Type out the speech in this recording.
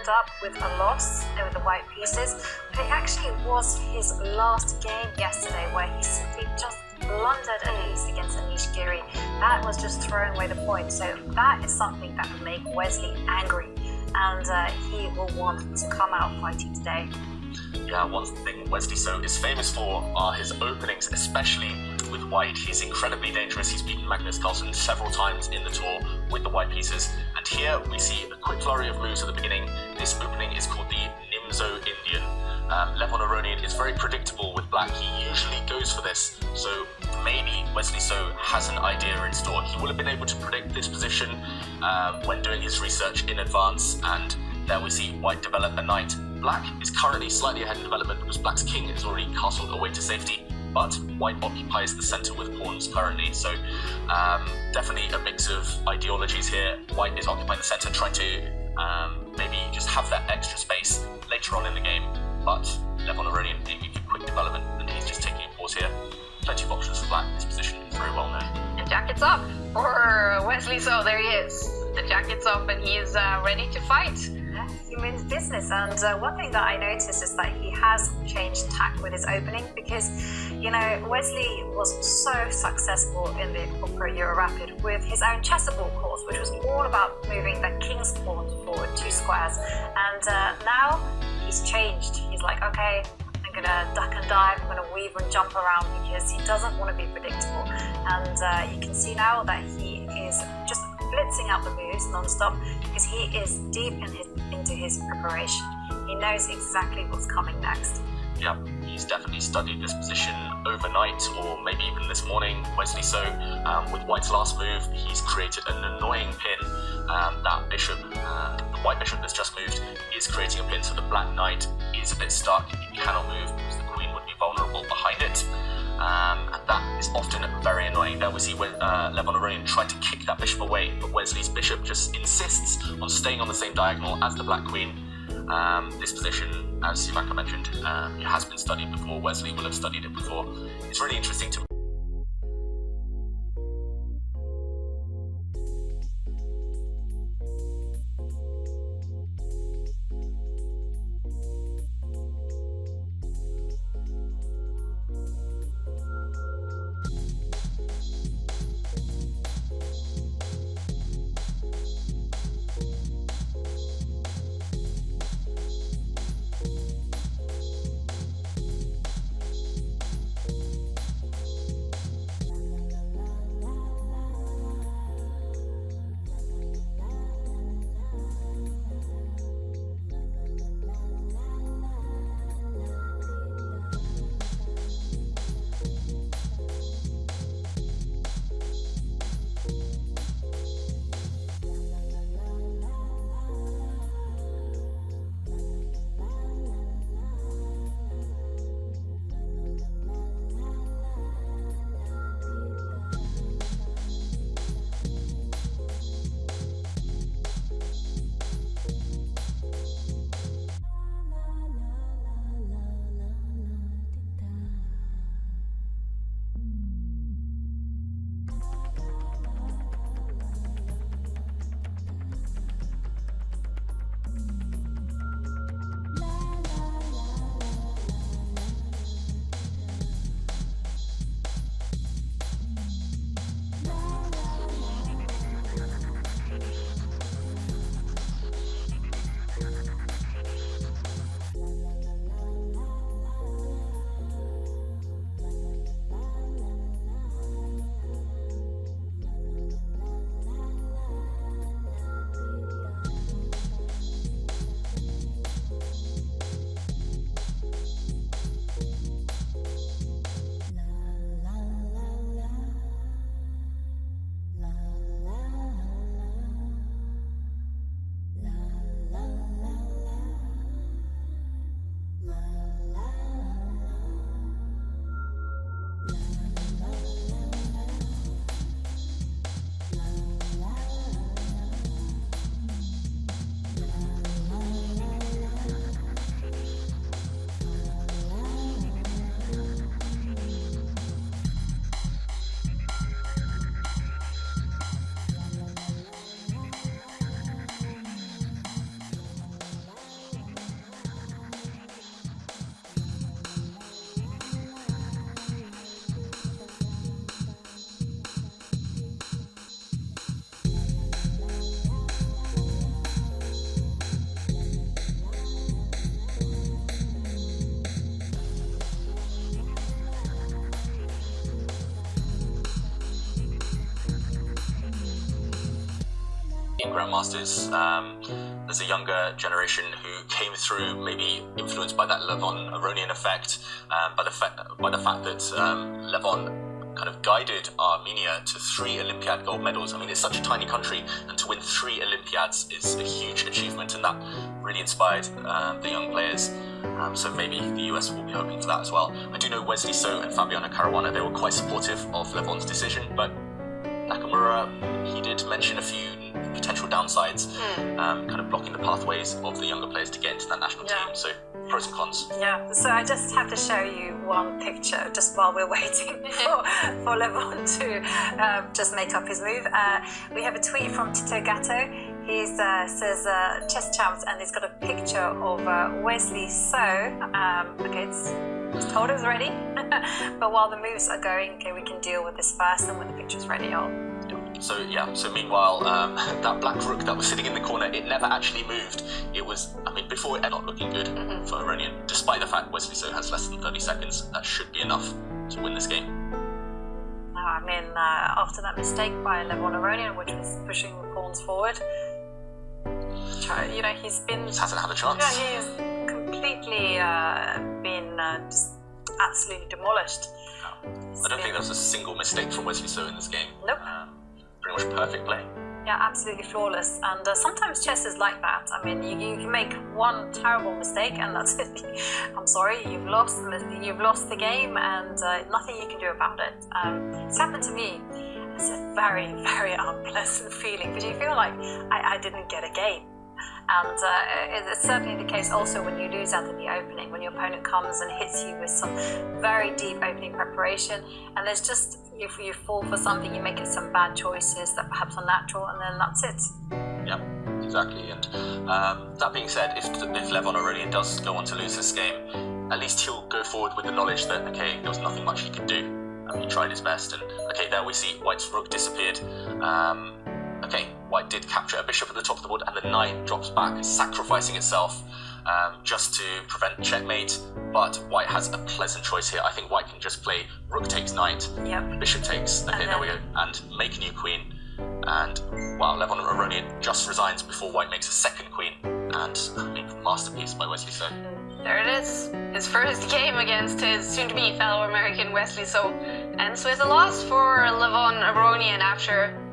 ended up with a loss over the white pieces, but it actually was his last game yesterday where he simply just blundered an ace against Anish Giri. That was just throwing away the point, so that is something that will make Wesley angry, and he will want to come out fighting today. Yeah, one thing Wesley So is famous for are his openings, especially with white. He's incredibly dangerous. He's beaten Magnus Carlsen several times in the tour with the white pieces. And here we see a quick flurry of moves at the beginning. This opening is called the Nimzo Indian. Levon Aronian is very predictable with black. He usually goes for this. So maybe Wesley So has an idea in store. He will have been able to predict this position when doing his research in advance. And there we see white develop a knight. Black is currently slightly ahead in development because black's king is already castled away to safety, but white occupies the center with pawns currently. So definitely a mix of ideologies here. White is occupying the center, trying to maybe just have that extra space later on in the game, but Levon Aronian aiming for quick development, and he's just taking a pause here. Plenty of options for black. This position is very well known. The jacket's up for Wesley So. There he is. The jacket's up and he is ready to fight. He means business, and one thing that I noticed is that he has changed tack with his opening, because, you know, Wesley was so successful in the Opera Euro Rapid with his own chessable course, which was all about moving the king's pawn forward 2 squares, and now he's changed. He's like, okay, I'm gonna duck and dive, I'm gonna weave and jump around, because he doesn't want to be predictable, and you can see now that he is just blitzing out the moves non-stop, because he is deep into his preparation. He knows exactly what's coming next. Yeah, he's definitely studied this position overnight, or maybe even this morning. Wesley So, with white's last move, he's created an annoying pin. That bishop, the white bishop that's just moved, is creating a pin, so the black knight is a bit stuck. He cannot move because the queen would be vulnerable behind it. And that is often very annoying. There we see Levon Aronian tried to kick that bishop away, but Wesley's bishop just insists on staying on the same diagonal as the black queen. This position, as Ivanka mentioned, it has been studied before. Wesley will have studied it before. It's really interesting to grandmasters. There's a younger generation who came through, maybe influenced by that Levon Aronian effect, by the fact that Levon kind of guided Armenia to 3 Olympiad gold medals. I mean, it's such a tiny country, and to win 3 Olympiads is a huge achievement, and that really inspired the young players. So maybe the US will be hoping for that as well. I do know Wesley So and Fabiano Caruana, they were quite supportive of Levon's decision, but Nakamura, he did mention a few potential downsides, kind of blocking the pathways of the younger players to get into that national team. So pros and cons. Yeah, so I just have to show you one picture just while we're waiting for Levon to just make up his move. We have a tweet from Tito Gatto. He says chess champs, and he's got a picture of Wesley So. Okay, it's told us ready, but while the moves are going, okay, we can deal with this first, and when the picture's ready, So meanwhile, that black rook that was sitting in the corner, it never actually moved. It was, I mean, before it not looking good for Aronian, despite the fact Wesley So has less than 30 seconds. That should be enough to win this game. I mean, after that mistake by Levon Aronian, which was pushing the pawns forward, you know, he hasn't had a chance. Yeah, he's completely been just absolutely demolished. I don't think there was a single mistake from Wesley So in this game. Nope. Pretty much perfect play. Yeah, absolutely flawless. And sometimes chess is like that. I mean, you can make one terrible mistake, and that's it. I'm sorry, you've lost the game, and nothing you can do about it. It's happened to me. It's a very, very unpleasant feeling, because you feel like I didn't get a game. And it's certainly the case also when you lose out in the opening, when your opponent comes and hits you with some very deep opening preparation, and there's just, if you fall for something, you make some bad choices that perhaps are natural, and then that's it. Yeah, exactly. And that being said, if Levon Aronian does go on to lose this game, at least he'll go forward with the knowledge that, okay, there was nothing much he could do. He tried his best, and okay, there we see White's rook disappeared. Okay, White did capture a bishop at the top of the board, and the knight drops back, sacrificing itself just to prevent checkmate. But White has a pleasant choice here. I think White can just play rook takes knight, bishop takes, okay, there we go, and make a new queen. And wow, Levon Aronian just resigns before White makes a second queen. And I mean, masterpiece by Wesley So. There it is. His first game against his soon-to-be fellow American Wesley So ends with a loss for Levon Aronian after